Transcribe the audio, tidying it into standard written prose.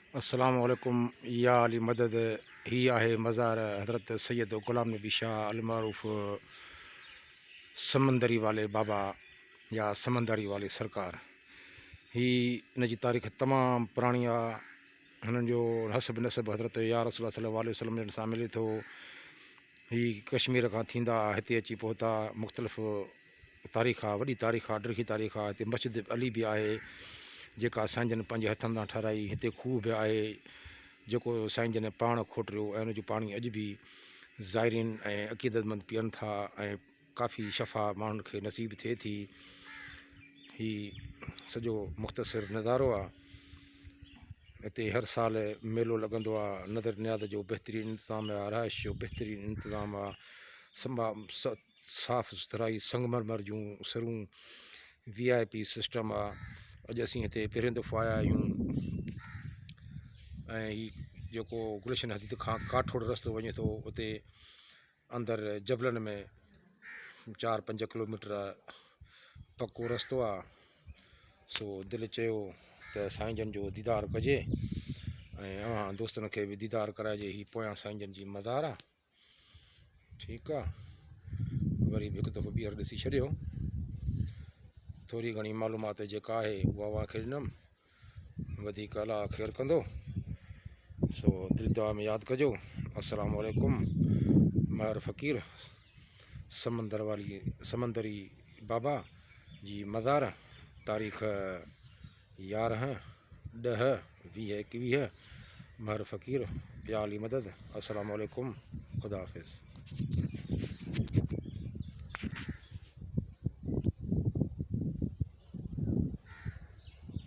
अस्सलामु अलैकुम या अली मदद। ही आहे मज़ार हज़रत सैयद ग़ुलाम नबी शाह अल मारूफ़ समंदरी वाले बाबा या समंदरी वाले सरकार। ही इन जी तारीख़ तमामु पुराणी आहे। हिननि जो हसब नसब हज़रत या रसूल सल्लल्लाहु अलैहि वसल्लम सां मिले थो। ही कश्मीर खां थींदा हिते अची पहुता। मुख़्तलिफ़ तारीख़ आहे, वॾी तारीख़ आहे, ॾिघी तारीख़ आहे। हिते मस्जिद अली बि आहे जेका साईं जन पंहिंजे हथनि सां ठाराई। हिते खूह बि आहे जेको साईं जन पाण खोटरियो ऐं उनजो पाणी अॼु बि ज़ाइरीन ऐं अक़ीदतमंद पीअनि था ऐं काफ़ी शफ़ा माण्हुनि खे नसीबु थिए थी। ही सॼो मुख़्तसिर नज़ारो आहे। हिते हर साल मेलो लॻंदो आहे। नज़र नियाज़ जो बहितरीनु इंतिज़ाम आहे, आराइश जो बहितरीनु इंतिज़ाम आहे, साफ़ सुथराई, संगमरमर जूं सरूं, VIP सिस्टम आहे। अॼु असीं हिते पहिरियों दफ़ो आया आहियूं ऐं ही जेको गुलशन हदीद खां काठोड़ रस्तो वञे थो उते अंदरि जबलनि में 4-5 किलोमीटर पको रस्तो आहे। सो दिलि चयो त साईं जन जो दीदार कजे ऐं अव्हां दोस्तनि खे बि दीदार कराइजे। ही पोयां साईं जन जी मज़ार आहे। ठीकु आहे, वरी बि हिकु दफ़ो ॿीहर ॾिसी छॾियो। थोरी घणी मालूमात जेका आहे उहा अव्हांखे ॾिनमि, वधीक अलाह ख़ैरु कंदो। सो दिलि दुआ में यादि कजो। अस्सलामु अलैकुम। महर फ़क़ीर समंदरी बाबा जी मज़ार। तारीख़ 11, 10, 20, 21। महर फ़क़ीर या अली मदद। अस्सलामु अलैकुम। ख़ुदा हाफ़िज़।